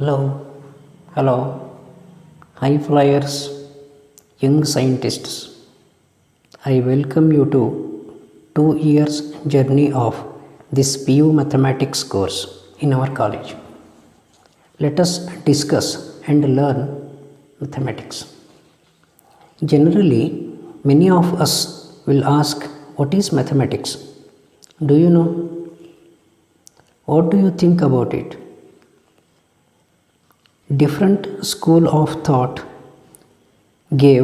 Hello, hello, high flyers, young scientists. I welcome you to 2 years journey of this PU mathematics course in our college. Let us discuss and learn mathematics. Generally, many of us will ask, what is mathematics? Do you know? What do you think about it? Different school of thought gave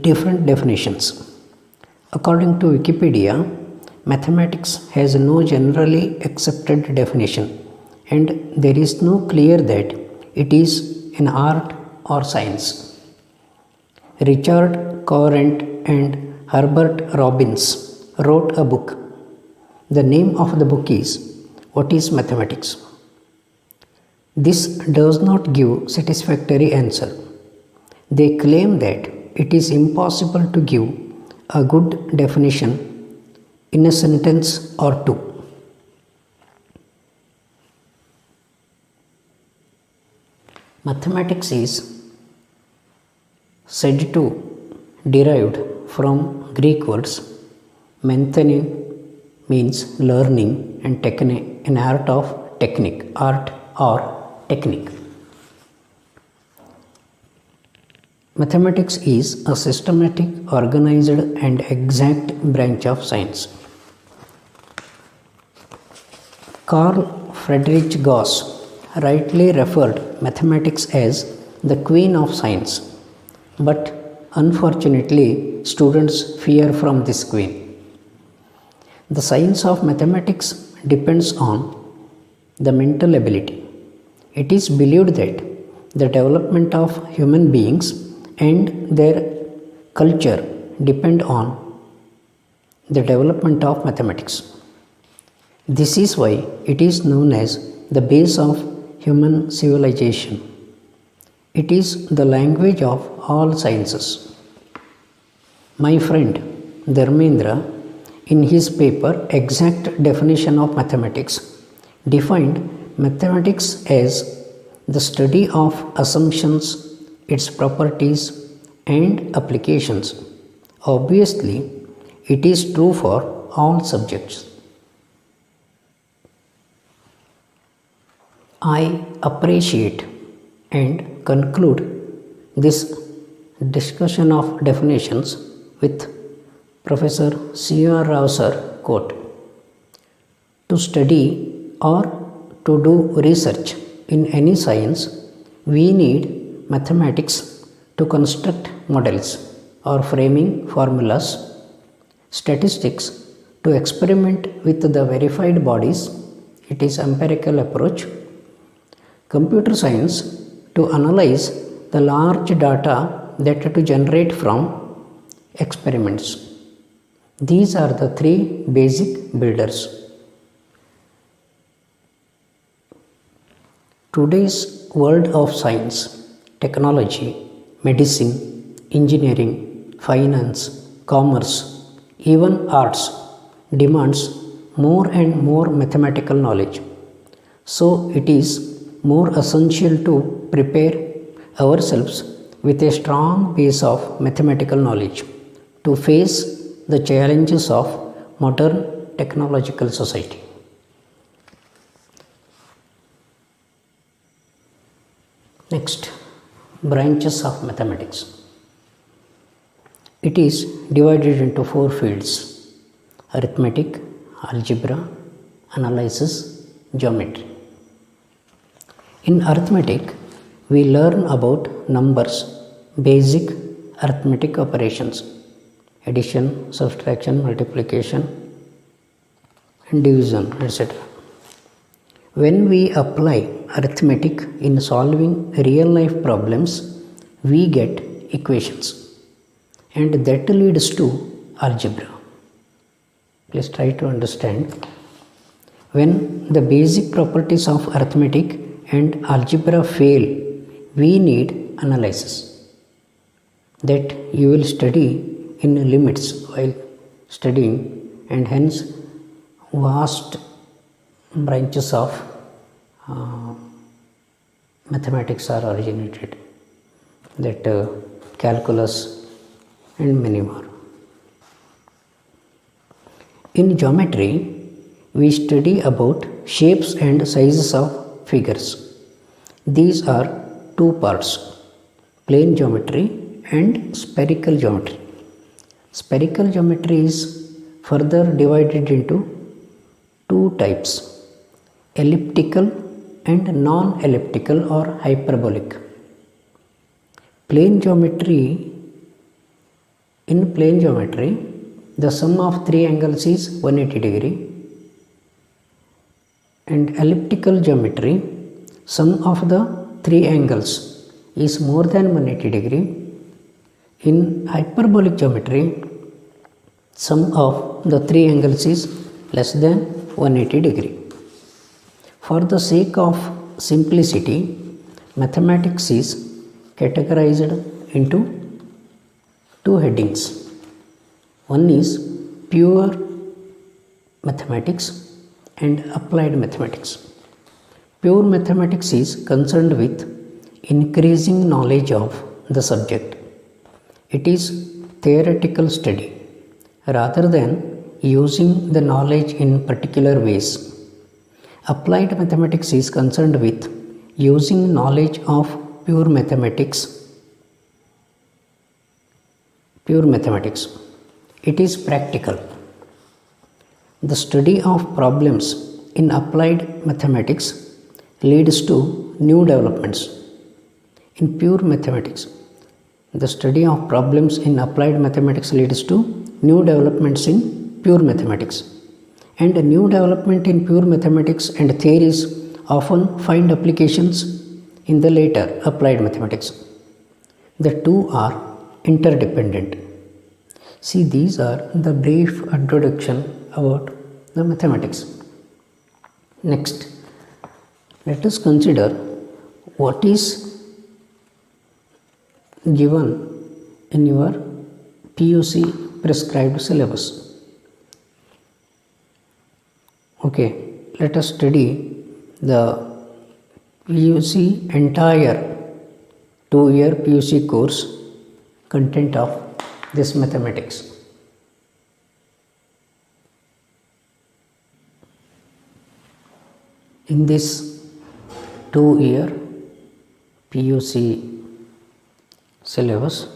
different definitions. According to Wikipedia, mathematics has no generally accepted definition, and there is no clear that it is an art or science. Richard Courant and Herbert Robbins wrote a book. The name of the book is What is Mathematics? This does not give satisfactory answer. They claim that it is impossible to give a good definition in a sentence or two. Mathematics is said to derived from Greek words menthene means learning and techne, an art of technique, art or technique. Mathematics is a systematic, organized and exact branch of science. Carl Friedrich Gauss rightly referred mathematics as the queen of science, but unfortunately students fear from this queen. The science of mathematics depends on the mental ability. It is believed that the development of human beings and their culture depend on the development of mathematics. This is why it is known as the base of human civilization. It is the language of all sciences. My friend Dharmendra, in his paper Exact Definition of Mathematics, defined mathematics as the study of assumptions, its properties and applications. Obviously, it is true for all subjects. I appreciate and conclude this discussion of definitions with Professor C.R. Rao sir quote: "To study or to do research in any science, we need mathematics to construct models or framing formulas, statistics to experiment with the verified bodies, it is empirical approach, computer science to analyze the large data that to generate from experiments." These are the three basic builders. Today's world of science, technology, medicine, engineering, finance, commerce, even arts demands more and more mathematical knowledge. So it is more essential to prepare ourselves with a strong base of mathematical knowledge to face the challenges of modern technological society. Next, branches of mathematics. It is divided into 4 fields: arithmetic, algebra, analysis, geometry. In arithmetic, we learn about numbers, basic arithmetic operations, addition, subtraction, multiplication, and division, etc. When we apply arithmetic in solving real life problems, we get equations, and that leads to algebra. Please try to understand. When the basic properties of arithmetic and algebra fail, we need analysis. That you will study in limits while studying, and hence vast branches of mathematics are originated, that calculus and many more. In geometry, we study about shapes and sizes of figures. These are two parts, plane geometry and spherical geometry. Spherical geometry is further divided into two types, elliptical and non-elliptical or hyperbolic. In plane geometry, the sum of three angles is 180 degree, and elliptical geometry, sum of the three angles is more than 180 degree. In hyperbolic geometry, sum of the three angles is less than 180 degree. For the sake of simplicity, mathematics is categorized into two headings. One is pure mathematics and applied mathematics. Pure mathematics is concerned with increasing knowledge of the subject. It is theoretical study rather than using the knowledge in particular ways. Applied mathematics is concerned with using knowledge of pure mathematics. It is practical. The study of problems in applied mathematics leads to new developments. In pure mathematics, the study of problems in applied mathematics leads to new developments in pure mathematics. And a new development in pure mathematics and theories often find applications in the later applied mathematics. The two are interdependent. See, these are the brief introduction about the mathematics. Next, let us consider what is given in your PUC prescribed syllabus. Okay, let us study the PUC entire 2-year PUC course content of this mathematics. In this 2-year PUC syllabus,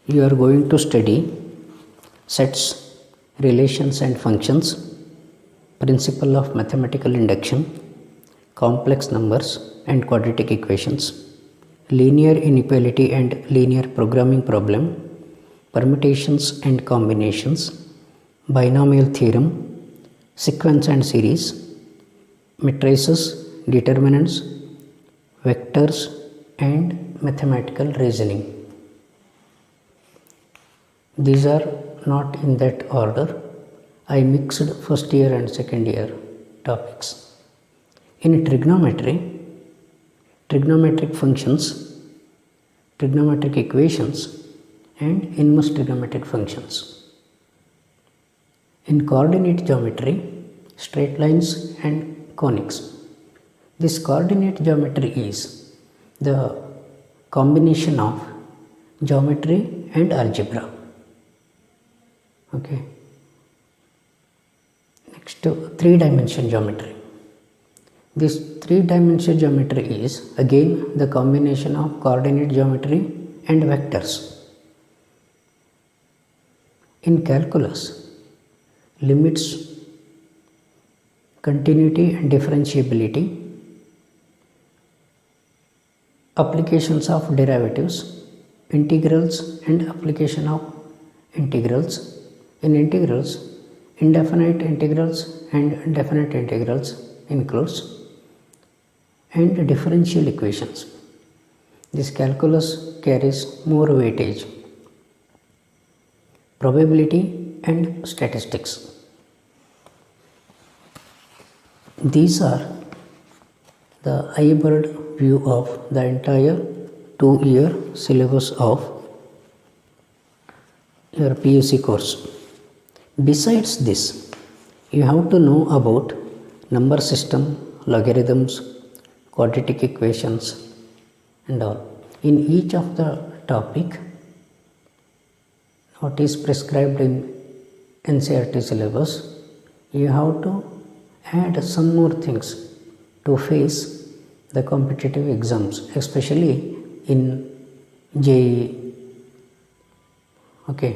you are going to study sets, relations and functions, principle of mathematical induction, complex numbers and quadratic equations, linear inequality and linear programming problem, permutations and combinations, binomial theorem, sequence and series, matrices, determinants, vectors and mathematical reasoning. These are not in that order. I mixed first year and second year topics. In trigonometry, trigonometric functions, trigonometric equations and inverse trigonometric functions. In coordinate geometry, straight lines and conics. This coordinate geometry is the combination of geometry and algebra. Okay. Next, three-dimensional geometry. This three-dimensional geometry is again the combination of coordinate geometry and vectors. In calculus, limits, continuity and differentiability, applications of derivatives, integrals and application of integrals. In integrals, indefinite integrals and definite integrals includes, and differential equations. This calculus carries more weightage. Probability and statistics. These are the eye-bird view of the entire 2-year syllabus of your PUC course. Besides this, you have to know about number system, logarithms, quadratic equations and all. In each of the topic, what is prescribed in NCERT syllabus, you have to add some more things to face the competitive exams, especially in JEE. Okay,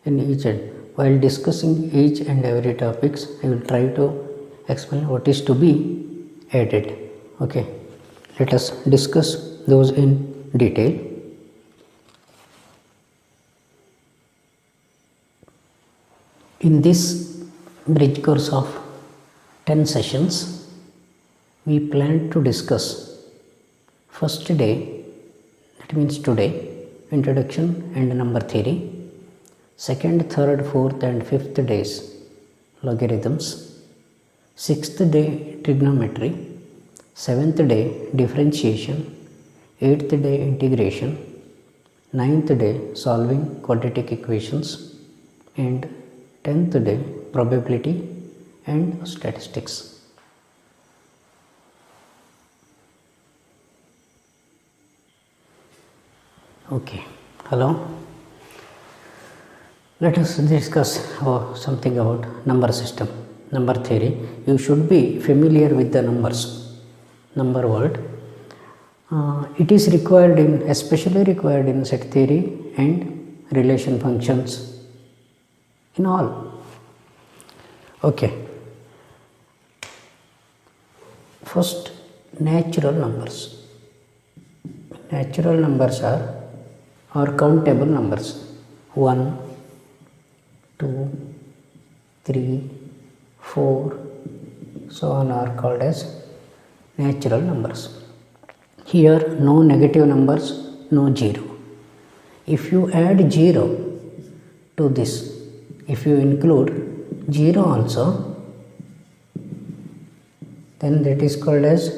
in each end. While discussing each and every topics, I will try to explain what is to be added. Okay, let us discuss those in detail. In this bridge course of 10 sessions, we plan to discuss first day, that means today, introduction and number theory, second, third, fourth and fifth days, logarithms, sixth day, trigonometry, seventh day, differentiation, eighth day, integration, ninth day, solving quadratic equations, and 10th day, probability and statistics. Okay, hello. Let us discuss something about number system, number theory. You should be familiar with the numbers, number world. It is required especially required in set theory and relation functions in all. Okay. First, natural numbers. Natural numbers are countable numbers. 1, 2, 3, 4, so on are called as natural numbers. Here no negative numbers, no 0. If you add 0 to this, if you include 0 also, then that is called as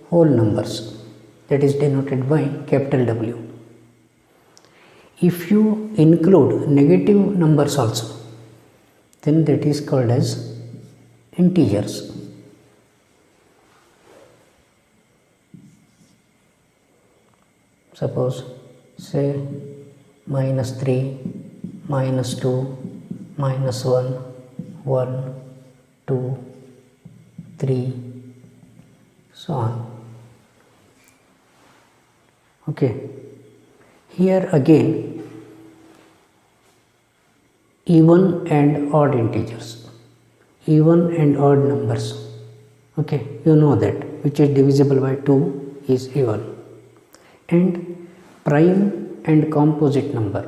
whole numbers, that is denoted by capital W. If you include negative numbers also, then that is called as integers. Suppose say -3, -2, -1, 1, 2, 3, so on. Okay. Here again, even and odd integers, even and odd numbers. Okay, you know that which is divisible by 2 is even. And prime and composite number.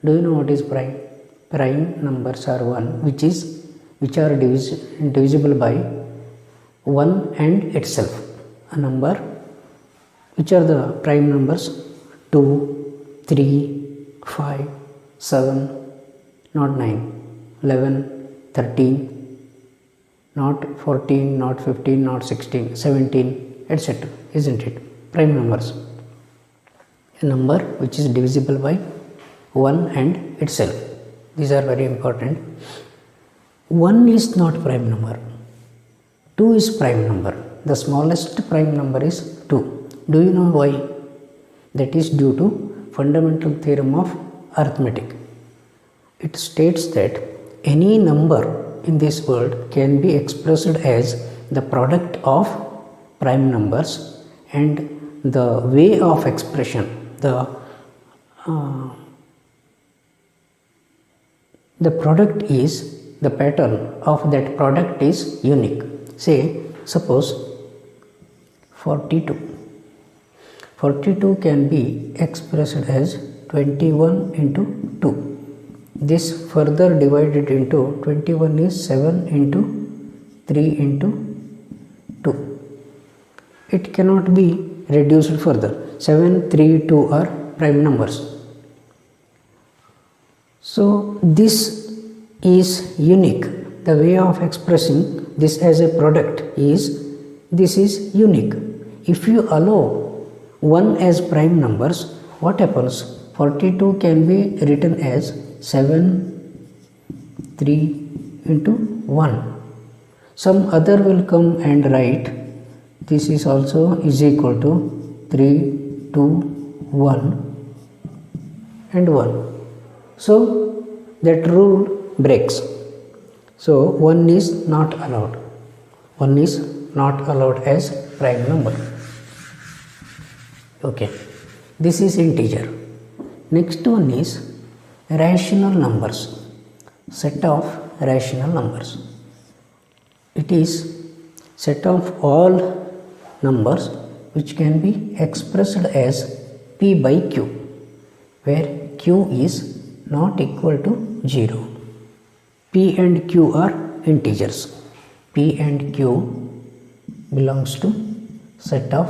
Do you know what is prime? Prime numbers are 1 which are divisible by 1 and itself. A number, which are the prime numbers? 2, 3, 5, 7, not 9, 11, 13, not 14, not 15, not 16, 17, etc. Isn't it? Prime numbers. A number which is divisible by 1 and itself. These are very important. 1 is not prime number. 2 is prime number. The smallest prime number is 2. Do you know why? That is due to fundamental theorem of arithmetic. It states that any number in this world can be expressed as the product of prime numbers, and the way of expression, the product is, the pattern of that product is unique. Say, suppose 42. 42 can be expressed as 21 into 2. This further divided into 21 is 7 into 3 into 2. It cannot be reduced further. 7, 3, 2 are prime numbers. So this is unique. The way of expressing this as a product is, this is unique. If you allow 1 as prime numbers, what happens? 42 can be written as 7, 3 into 1. Some other will come and write this is also is equal to 3, 2, 1 and 1. So that rule breaks. So 1 is not allowed. 1 is not allowed as prime number. Okay, this is integer. Next one is rational numbers. Set of rational numbers. It is set of all numbers which can be expressed as p by q, where q is not equal to 0. P and q are integers. P and q belongs to set of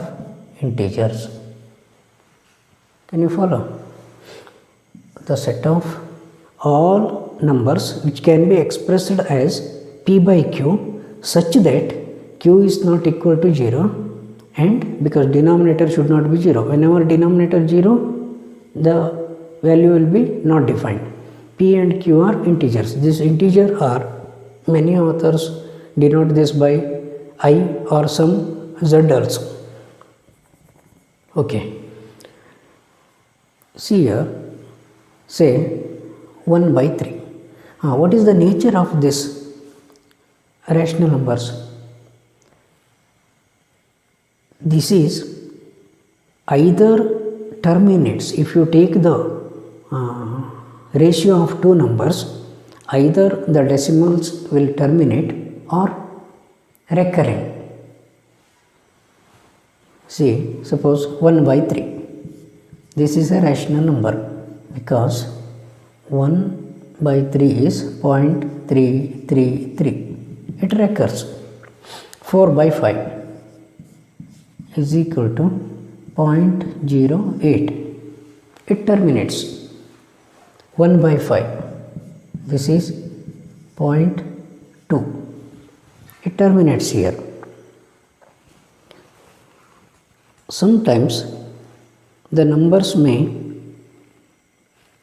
integers. Can you follow? The set of all numbers which can be expressed as p by q such that q is not equal to 0, and because denominator should not be 0. Whenever denominator 0, the value will be not defined. P and q are integers. This integer are, many authors denote this by I or some z also. Okay. See here, say 1 by 3. What is the nature of this rational numbers? This is either terminates, if you take the ratio of two numbers, either the decimals will terminate or recurrent. See, suppose 1 by 3. This is a rational number because 1 by 3 is 0.333. It recurs. 4 by 5 is equal to 0.08. It terminates. 1 by 5. This is 0.2. It terminates here. Sometimes the numbers may,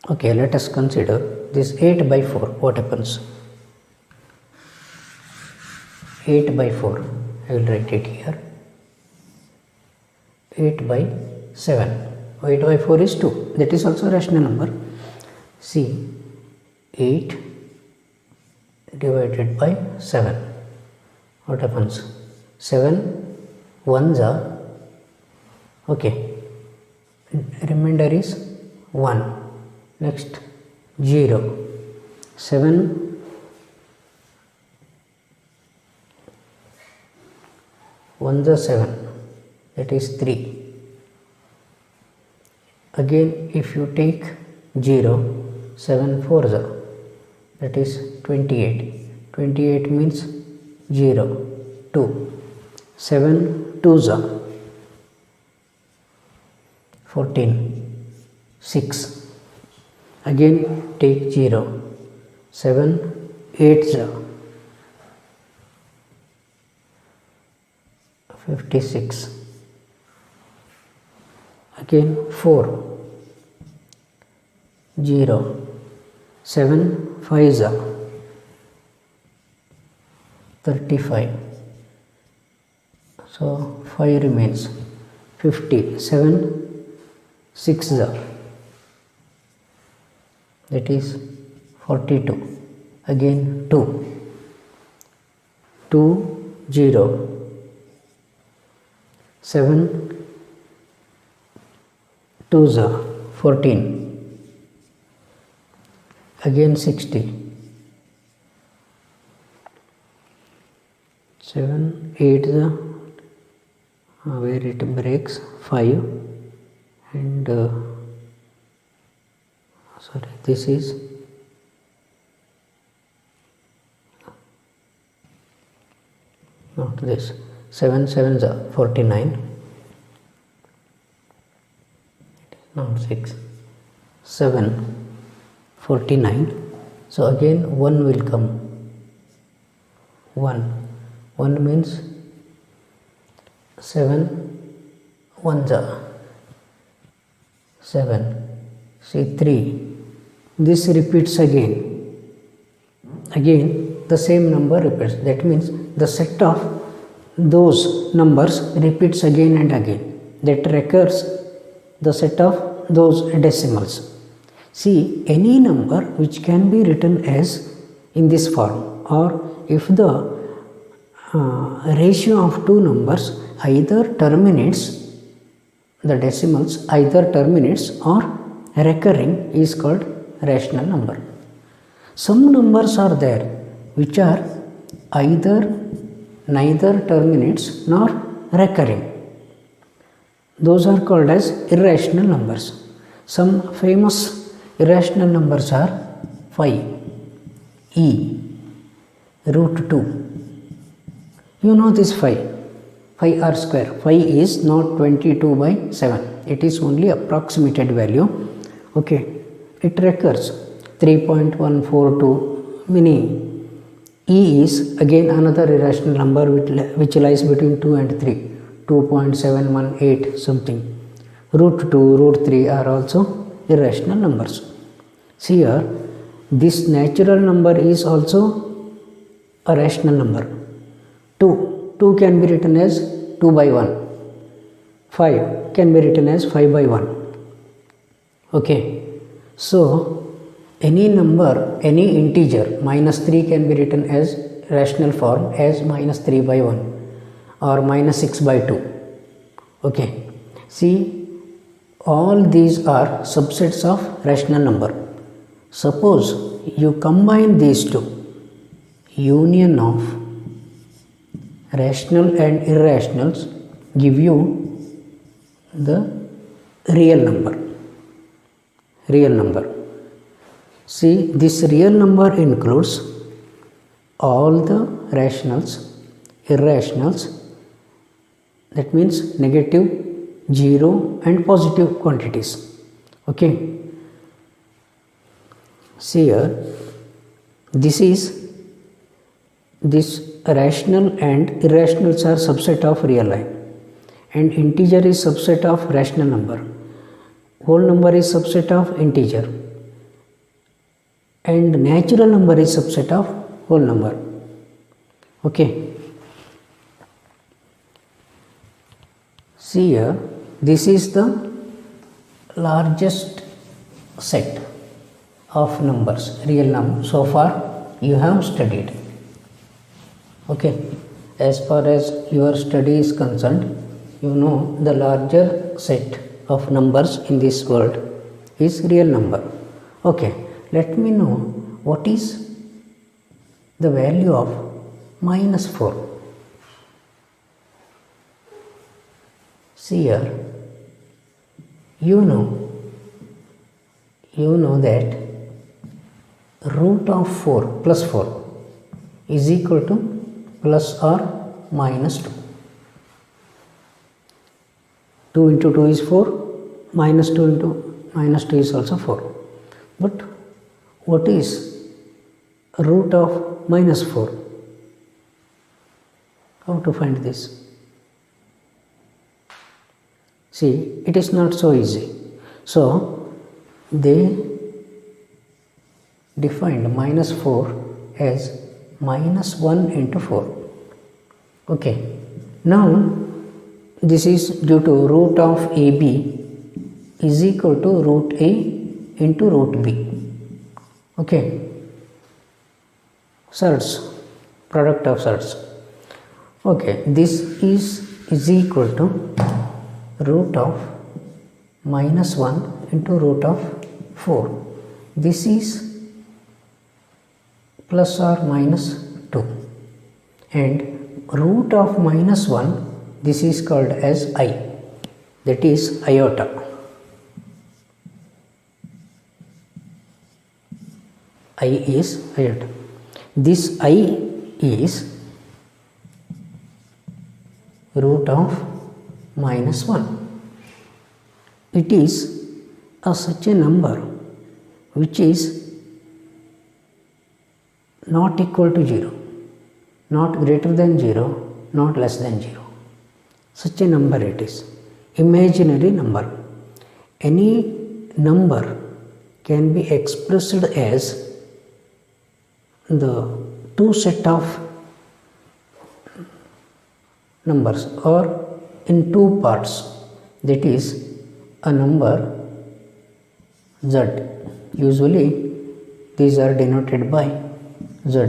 okay, let us consider this 8 by 4. What happens? 8 by 4, I will write it here. 8 by 7. 8 by 4 is 2. That is also a rational number. See, 8 divided by 7. What happens? 7 ones are, okay, remainder is 1. Next 0. 7 ones are 7. That is 3. Again, if you take 0, 7 fours are, that is 28. 28 means 0, 2. 7 twos are 14, 6. Again take 0, 7 eights are 56. Again 4, 0, 7 fives are 35. So 5 remains. 50. 7 6s are, that is 42. Again 2, 2 0, 7 2s are 14. Again 60. 7 8s are, where it breaks, 5 and sorry, this is not this. 7 7s are 49. Not 6. 7 49. So again 1 will come. 1 means 7 ones are 7. See 3. This repeats again. Again the same number repeats. That means the set of those numbers repeats again and again, that recurs the set of those decimals. See, any number which can be written as in this form, or if the ratio of two numbers either terminates, the decimals either terminates or recurring, is called rational number. Some numbers are there which are either neither terminates nor recurring. Those are called as irrational numbers. Some famous irrational numbers are 5, e, root 2. You know this 5 r square. 5 is not 22/7. It is only approximated value. Okay, it recurs 3.142 many. E is again another irrational number which lies between 2 and 3, 2.718 something. Root 2, root 3 are also irrational numbers. See here, this natural number is also a rational number. 2 can be written as 2/1. 5 can be written as 5/1. Okay, so any number, any integer, -3 can be written as rational form as -3/1 or -6/2. Okay, see, all these are subsets of rational number. Suppose you combine these two, union of rational and irrationals give you the real number. Real number. See, this real number includes all the rationals, irrationals, that means negative, zero and positive quantities. Okay. See here, this rational and irrationals are subset of real line, and integer is subset of rational number, whole number is subset of integer, and natural number is subset of whole number. Okay, see here, this is the largest set of numbers, real number, so far you have studied. Okay, as far as your study is concerned, you know the larger set of numbers in this world is real number. Okay, let me know what is the value of -4. See here, you know that root of 4 plus 4 is equal to plus or minus 2. 2 into 2 is 4, minus 2 into minus 2 is also 4. But what is root of -4? How to find this? See, it is not so easy. So, they defined -4 as -1 into 4. Okay, now this is due to root of AB is equal to root A into root B. Okay, surds, product of surds. Okay, this is equal to root of -1 into root of 4. This is plus or minus 2, and root of -1, this is called as I, that is iota. I is iota. This I is root of -1. It is such a number which is not equal to 0, not greater than 0, not less than 0. Such a number it is. Imaginary number. Any number can be expressed as the two set of numbers or in two parts, that is a number z. Usually these are denoted by z,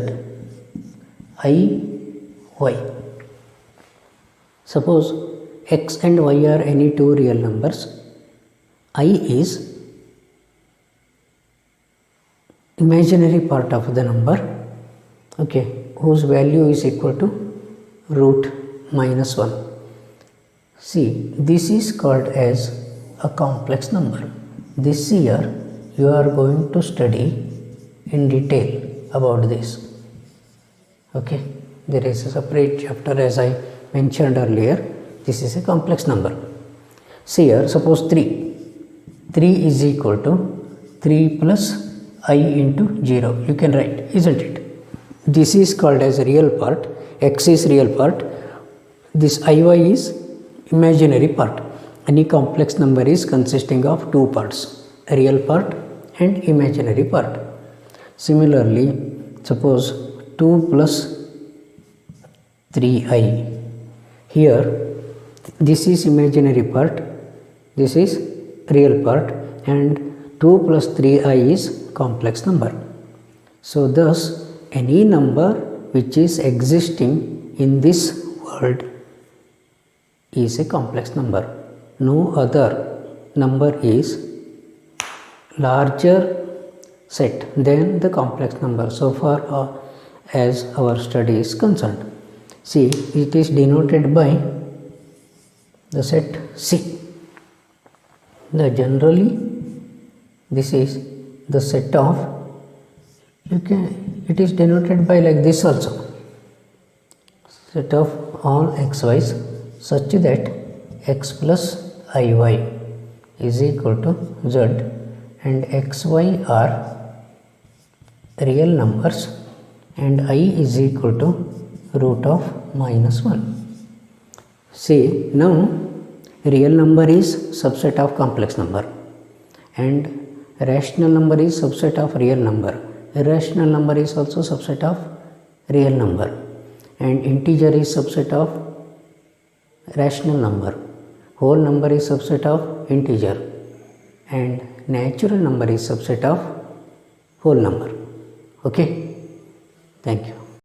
I, y. Suppose x and y are any two real numbers. I is imaginary part of the number, okay, whose value is equal to root minus 1. See, this is called as a complex number. This year you are going to study in detail about this. Okay, there is a separate chapter, as I mentioned earlier. This is a complex number. See here, suppose 3 is equal to 3 plus I into 0. You can write, isn't it? This is called as a real part. X is real part. This IY is imaginary part. Any complex number is consisting of two parts, a real part and imaginary part. Similarly, suppose 2 plus 3i. Here, this is imaginary part, this is real part, and 2 plus 3i is complex number. So, thus any number which is existing in this world is a complex number. No other number is larger set than the complex number so far as our study is concerned. See, it is denoted by the set C. Generally this is the set of, it is denoted by like this also, set of all xy's such that x plus iy is equal to z and xy are real numbers and I is equal to root of minus 1. See, now real number is subset of complex number and rational number is subset of real number. Irrational number is also subset of real number and integer is subset of rational number. Whole number is subset of integer and natural number is subset of whole number. Okay, thank you.